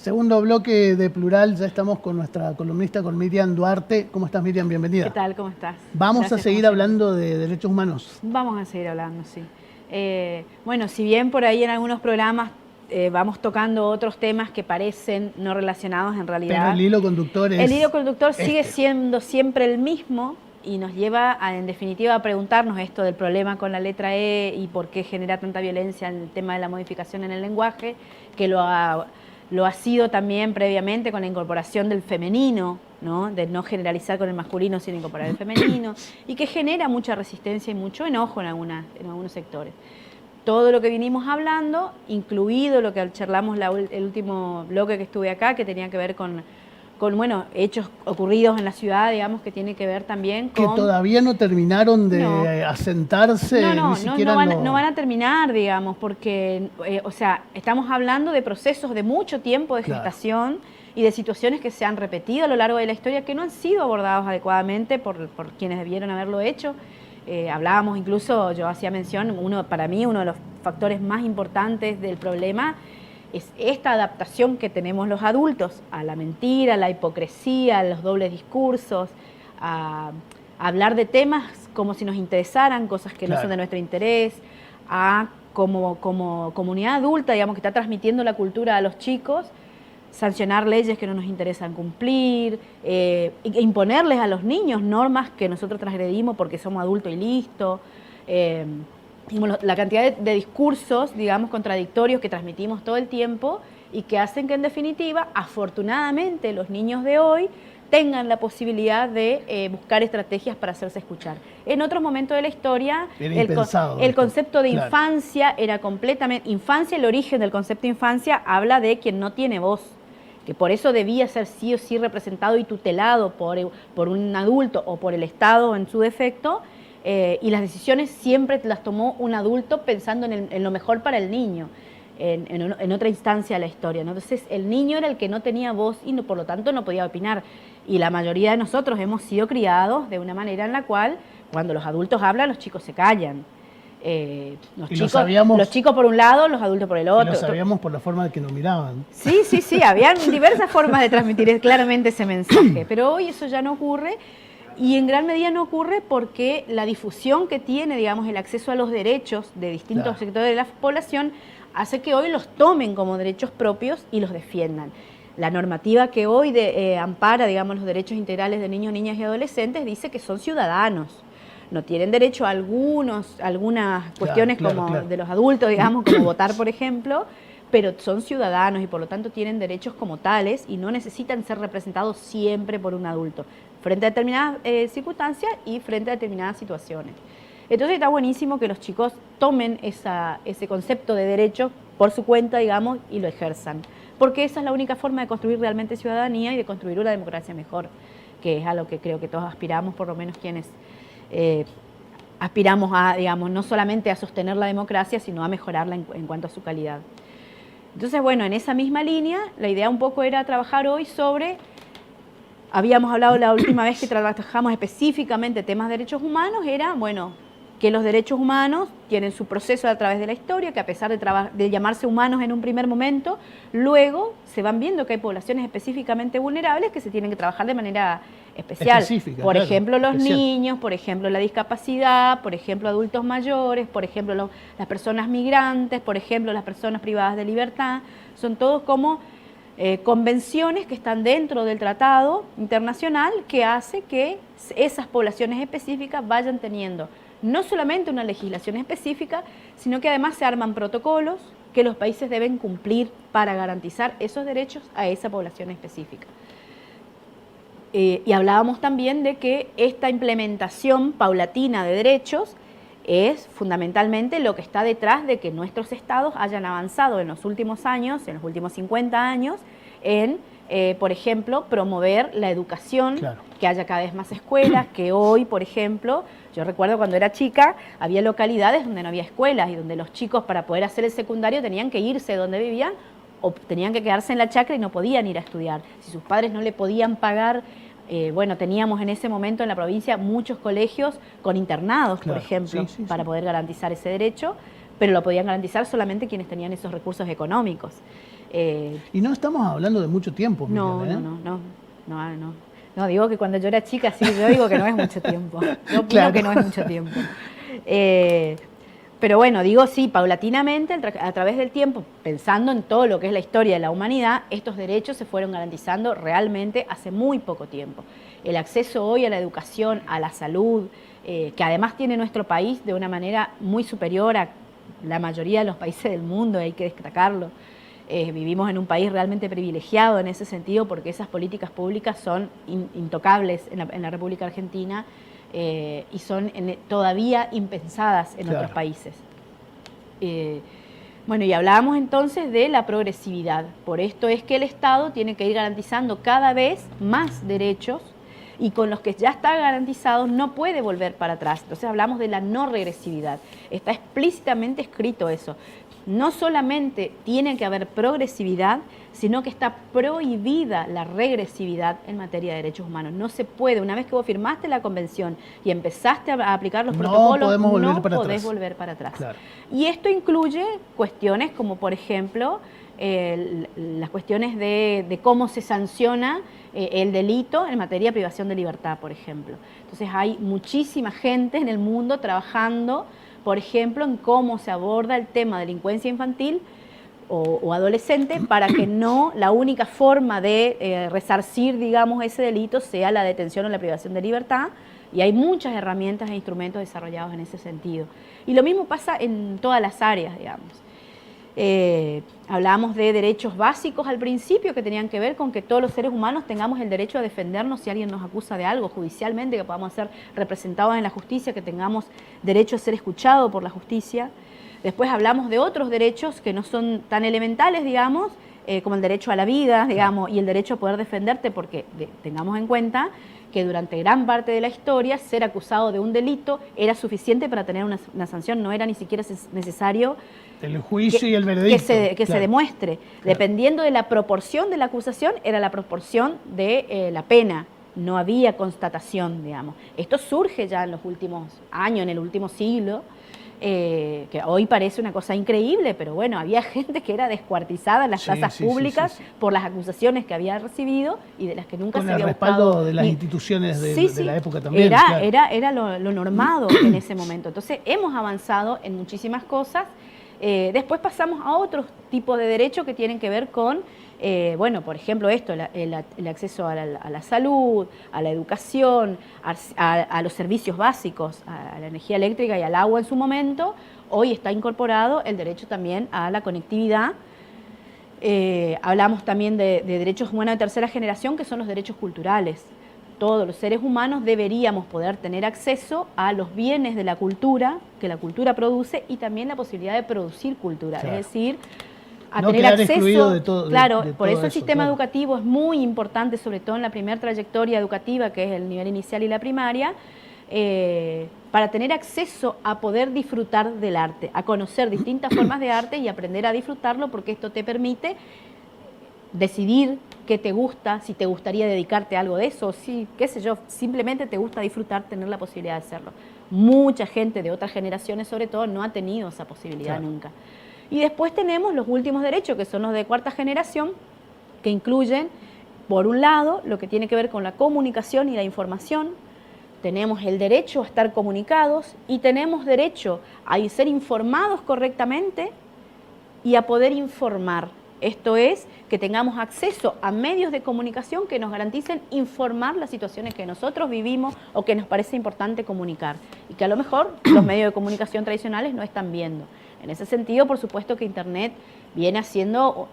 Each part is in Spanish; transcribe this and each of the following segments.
Segundo bloque de Plural, ya estamos con nuestra columnista, con Miriam Duarte. ¿Cómo estás, Miriam? Bienvenida. ¿Qué tal? ¿Cómo estás? Vamos Gracias, a seguir hablando de derechos humanos. Vamos a seguir hablando, sí. Bueno, si bien por ahí en algunos programas vamos tocando otros temas que parecen no relacionados en realidad. Pero el hilo conductor es... El hilo conductor sigue siendo siempre el mismo y nos lleva, en definitiva, a preguntarnos esto del problema con la letra E y por qué genera tanta violencia en el tema de la modificación en el lenguaje, que lo ha sido también previamente con la incorporación del femenino, ¿no? De no generalizar con el masculino sino incorporar el femenino, y que genera mucha resistencia y mucho enojo en algunos sectores. Todo lo que vinimos hablando, incluido lo que charlamos el último bloque que estuve acá, que tenía que ver con bueno, hechos ocurridos en la ciudad, digamos, que tiene que ver también con... Que todavía no terminaron de asentarse. No van a terminar, digamos, porque, o sea, estamos hablando de procesos de mucho tiempo de gestación y de situaciones que se han repetido a lo largo de la historia que no han sido abordados adecuadamente por quienes debieron haberlo hecho. Hablábamos incluso, yo hacía mención, para mí uno de los factores más importantes del problema es esta adaptación que tenemos los adultos a la mentira, a la hipocresía, a los dobles discursos, a hablar de temas como si nos interesaran, cosas que no son de nuestro interés, como comunidad adulta, digamos, que está transmitiendo la cultura a los chicos, sancionar leyes que no nos interesan cumplir, imponerles a los niños normas que nosotros transgredimos porque somos adultos y listo. Y bueno, la cantidad de discursos, digamos, contradictorios que transmitimos todo el tiempo y que hacen que, en definitiva, afortunadamente, los niños de hoy tengan la posibilidad de buscar estrategias para hacerse escuchar. En otros momentos de la historia, el concepto de infancia era completamente... Infancia, el origen del concepto de infancia habla de quien no tiene voz, que por eso debía ser sí o sí representado y tutelado por un adulto o por el Estado en su defecto, y las decisiones siempre las tomó un adulto pensando en lo mejor para el niño, en otra instancia de la historia, ¿no? Entonces el niño era el que no tenía voz y por lo tanto no podía opinar. Y la mayoría de nosotros hemos sido criados de una manera en la cual cuando los adultos hablan, los chicos se callan. Los chicos por un lado, los adultos por el otro. Y lo sabíamos por la forma en que nos miraban. Sí, habían diversas formas de transmitir claramente ese mensaje, pero hoy eso ya no ocurre. Y en gran medida no ocurre porque la difusión que tiene, digamos, el acceso a los derechos de distintos sectores de la población hace que hoy los tomen como derechos propios y los defiendan. La normativa que hoy ampara, digamos, los derechos integrales de niños, niñas y adolescentes dice que son ciudadanos. No tienen derecho a algunas cuestiones de los adultos, digamos, como votar, por ejemplo, pero son ciudadanos y por lo tanto tienen derechos como tales y no necesitan ser representados siempre por un adulto, frente a determinadas circunstancias y frente a determinadas situaciones. Entonces está buenísimo que los chicos tomen ese concepto de derecho por su cuenta, digamos, y lo ejerzan, porque esa es la única forma de construir realmente ciudadanía y de construir una democracia mejor, que es a lo que creo que todos aspiramos, por lo menos quienes aspiramos a, digamos, no solamente a sostener la democracia, sino a mejorarla en cuanto a su calidad. Entonces, bueno, en esa misma línea, la idea un poco era trabajar hoy sobre... Habíamos hablado la última vez que trabajamos específicamente temas de derechos humanos, era, bueno, que los derechos humanos tienen su proceso a través de la historia, que a pesar de llamarse humanos en un primer momento, luego se van viendo que hay poblaciones específicamente vulnerables que se tienen que trabajar de manera especial. Por ejemplo, los niños, por ejemplo, la discapacidad, por ejemplo, adultos mayores, por ejemplo, las personas migrantes, por ejemplo, las personas privadas de libertad. Son todos como... convenciones que están dentro del tratado internacional que hace que esas poblaciones específicas vayan teniendo no solamente una legislación específica, sino que además se arman protocolos que los países deben cumplir para garantizar esos derechos a esa población específica. Y hablábamos también de que esta implementación paulatina de derechos es fundamentalmente lo que está detrás de que nuestros estados hayan avanzado en los últimos años, en los últimos 50 años, en, por ejemplo, promover la educación, que haya cada vez más escuelas, que hoy, por ejemplo, yo recuerdo cuando era chica, había localidades donde no había escuelas y donde los chicos para poder hacer el secundario tenían que irse de donde vivían o tenían que quedarse en la chacra y no podían ir a estudiar. Si sus padres no le podían pagar... bueno, teníamos en ese momento en la provincia muchos colegios con internados, por ejemplo, para poder garantizar ese derecho, pero lo podían garantizar solamente quienes tenían esos recursos económicos. Y no estamos hablando de mucho tiempo, No, Miriam, no, digo que cuando yo era chica, sí, yo digo que no es mucho tiempo. Yo opino que no es mucho tiempo. Pero bueno, digo sí, paulatinamente, a través del tiempo, pensando en todo lo que es la historia de la humanidad, estos derechos se fueron garantizando realmente hace muy poco tiempo. El acceso hoy a la educación, a la salud, que además tiene nuestro país de una manera muy superior a la mayoría de los países del mundo, hay que destacarlo. Vivimos en un país realmente privilegiado en ese sentido porque esas políticas públicas son intocables en la República Argentina y son todavía impensadas en otros países. Bueno, y hablábamos entonces de la progresividad. Por esto es que el Estado tiene que ir garantizando cada vez más derechos y con los que ya están garantizados no puede volver para atrás. Entonces hablamos de la no regresividad. Está explícitamente escrito eso. No solamente tiene que haber progresividad, sino que está prohibida la regresividad en materia de derechos humanos. No se puede, una vez que vos firmaste la convención y empezaste a aplicar los protocolos, no podés volver para atrás. Claro. Y esto incluye cuestiones como, por ejemplo, las cuestiones de cómo se sanciona el delito en materia de privación de libertad, por ejemplo. Entonces hay muchísima gente en el mundo trabajando, por ejemplo, en cómo se aborda el tema de delincuencia infantil o adolescente para que no la única forma de resarcir, digamos, ese delito sea la detención o la privación de libertad. Y hay muchas herramientas e instrumentos desarrollados en ese sentido. Y lo mismo pasa en todas las áreas, digamos. Hablábamos de derechos básicos al principio que tenían que ver con que todos los seres humanos tengamos el derecho a defendernos si alguien nos acusa de algo judicialmente, que podamos ser representados en la justicia, que tengamos derecho a ser escuchados por la justicia. Después hablamos de otros derechos que no son tan elementales, digamos, como el derecho a la vida, digamos, y el derecho a poder defenderte, porque tengamos en cuenta que durante gran parte de la historia ser acusado de un delito era suficiente para tener una sanción, no era ni siquiera necesario el juicio y el veredicto. Que se demuestre. Dependiendo de la proporción de la acusación, era la proporción de la pena. No había constatación, digamos. Esto surge ya en los últimos años, en el último siglo, que hoy parece una cosa increíble, pero bueno, había gente que era descuartizada en las plazas públicas por las acusaciones que había recibido y de las que nunca se había buscado. Con el respaldo de las instituciones de la época también. Era lo normado en ese momento. Entonces hemos avanzado en muchísimas cosas. Después pasamos a otros tipos de derechos que tienen que ver con, bueno, por ejemplo esto, el acceso a la salud, a la educación, a los servicios básicos, a la energía eléctrica y al agua en su momento. Hoy está incorporado el derecho también a la conectividad. Hablamos también de derechos humanos de tercera generación, que son los derechos culturales. Todos los seres humanos deberíamos poder tener acceso a los bienes de la cultura, que la cultura produce, y también la posibilidad de producir cultura, es decir, a tener acceso de todo, claro, de por todo eso el sistema educativo es muy importante, sobre todo en la primera trayectoria educativa, que es el nivel inicial y la primaria, para tener acceso a poder disfrutar del arte, a conocer distintas formas de arte y aprender a disfrutarlo, porque esto te permite decidir qué te gusta, si te gustaría dedicarte a algo de eso, si, qué sé yo, simplemente te gusta disfrutar, tener la posibilidad de hacerlo. Mucha gente de otras generaciones, sobre todo, no ha tenido esa posibilidad nunca. Y después tenemos los últimos derechos, que son los de cuarta generación, que incluyen, por un lado, lo que tiene que ver con la comunicación y la información. Tenemos el derecho a estar comunicados y tenemos derecho a ser informados correctamente y a poder informar. Esto es, que tengamos acceso a medios de comunicación que nos garanticen informar las situaciones que nosotros vivimos o que nos parece importante comunicar y que a lo mejor los medios de comunicación tradicionales no están viendo. En ese sentido, por supuesto que Internet viene siendo,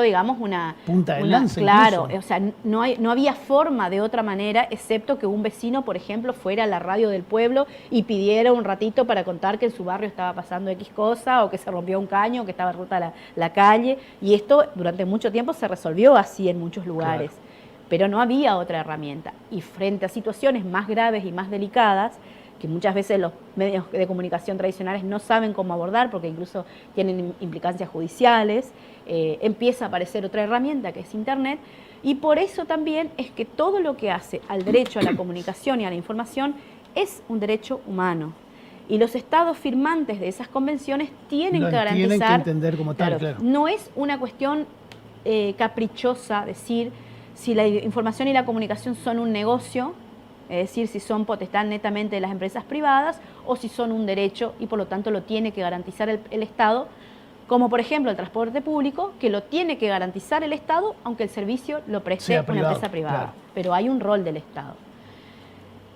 digamos, una punta de lanza. Claro, incluso. o sea, no había forma de otra manera, excepto que un vecino, por ejemplo, fuera a la radio del pueblo y pidiera un ratito para contar que en su barrio estaba pasando X cosa, o que se rompió un caño, o que estaba rota la calle, y esto durante mucho tiempo se resolvió así en muchos lugares. Claro. Pero no había otra herramienta. Y frente a situaciones más graves y más delicadas, que muchas veces los medios de comunicación tradicionales no saben cómo abordar, porque incluso tienen implicancias judiciales, empieza a aparecer otra herramienta que es Internet, y por eso también es que todo lo que hace al derecho a la comunicación y a la información es un derecho humano. Y los estados firmantes de esas convenciones tienen que garantizar... Tienen que entender como tal, claro. No es una cuestión caprichosa decir si la información y la comunicación son un negocio, es decir, si son potestad netamente de las empresas privadas o si son un derecho y por lo tanto lo tiene que garantizar el Estado, como por ejemplo el transporte público, que lo tiene que garantizar el Estado aunque el servicio lo preste una empresa privada. Claro. Pero hay un rol del Estado.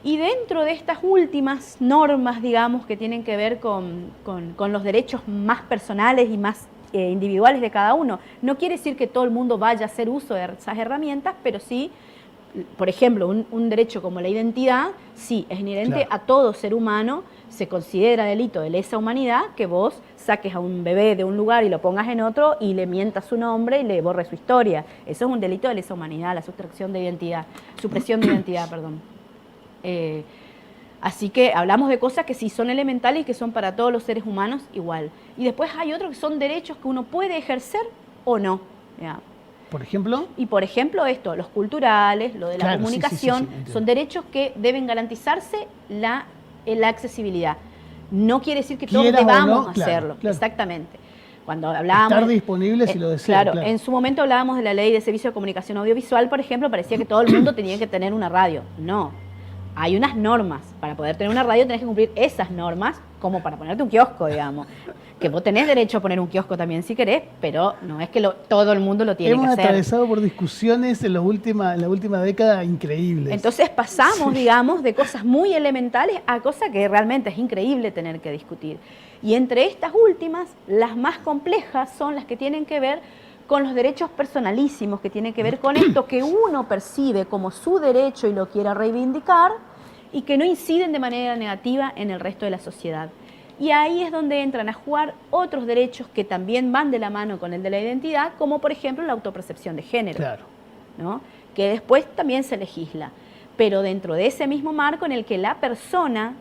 Y dentro de estas últimas normas, digamos, que tienen que ver con los derechos más personales y más individuales de cada uno, no quiere decir que todo el mundo vaya a hacer uso de esas herramientas, pero sí, por ejemplo, un derecho como la identidad, sí, es inherente a todo ser humano, se considera delito de lesa humanidad que vos saques a un bebé de un lugar y lo pongas en otro y le mientas su nombre y le borres su historia. Eso es un delito de lesa humanidad, la sustracción de identidad, supresión de identidad, perdón. Así que hablamos de cosas que sí son elementales y que son para todos los seres humanos igual. Y después hay otros que son derechos que uno puede ejercer o no. ¿Ya? ¿Por ejemplo? Y por ejemplo esto, los culturales, lo de la comunicación, son derechos que deben garantizarse la accesibilidad. No quiere decir que todos debamos hacerlo. Exactamente. Cuando hablábamos... Estar disponible si lo desean. Claro, en su momento hablábamos de la ley de servicio de comunicación audiovisual, por ejemplo, parecía que todo el mundo tenía que tener una radio. No. Hay unas normas. Para poder tener una radio tenés que cumplir esas normas, como para ponerte un kiosco, digamos. Que vos tenés derecho a poner un kiosco también si querés, pero no es que todo el mundo lo tiene que hacer. Hemos atravesado por discusiones en la última década increíbles. Entonces pasamos, digamos, de cosas muy elementales a cosas que realmente es increíble tener que discutir. Y entre estas últimas, las más complejas son las que tienen que ver con los derechos personalísimos, que tienen que ver con esto que uno percibe como su derecho y lo quiera reivindicar y que no inciden de manera negativa en el resto de la sociedad. Y ahí es donde entran a jugar otros derechos que también van de la mano con el de la identidad, como por ejemplo la autopercepción de género, claro, ¿no? Que después también se legisla, pero dentro de ese mismo marco en el que la persona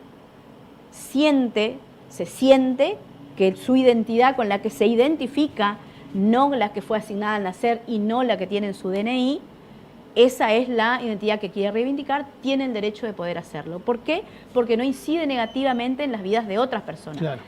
se siente que su identidad con la que se identifica, no la que fue asignada al nacer y no la que tiene en su DNI, esa es la identidad que quiere reivindicar, tiene el derecho de poder hacerlo. ¿Por qué? Porque no incide negativamente en las vidas de otras personas. Claro.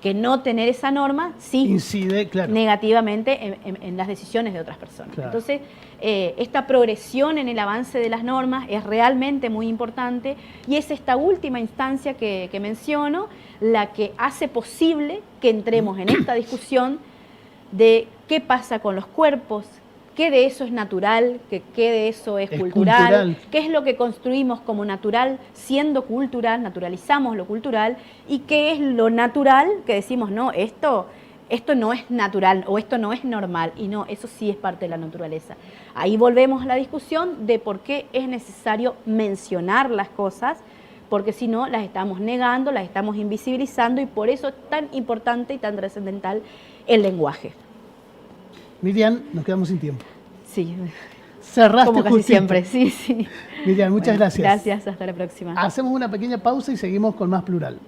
Que no tener esa norma sí incide, claro, negativamente en las decisiones de otras personas. Claro. Entonces, esta progresión en el avance de las normas es realmente muy importante y es esta última instancia que menciono la que hace posible que entremos en esta discusión de qué pasa con los cuerpos, qué de eso es natural, qué de eso es cultural, qué es lo que construimos como natural siendo cultural, naturalizamos lo cultural, y qué es lo natural que decimos, no, esto no es natural o esto no es normal, y no, eso sí es parte de la naturaleza. Ahí volvemos a la discusión de por qué es necesario mencionar las cosas, porque si no las estamos negando, las estamos invisibilizando, y por eso es tan importante y tan trascendental el lenguaje. Miriam, nos quedamos sin tiempo. Sí. Cerraste como casi justito. siempre, sí. Miriam, muchas gracias. Gracias, hasta la próxima. Hacemos una pequeña pausa y seguimos con más Plural.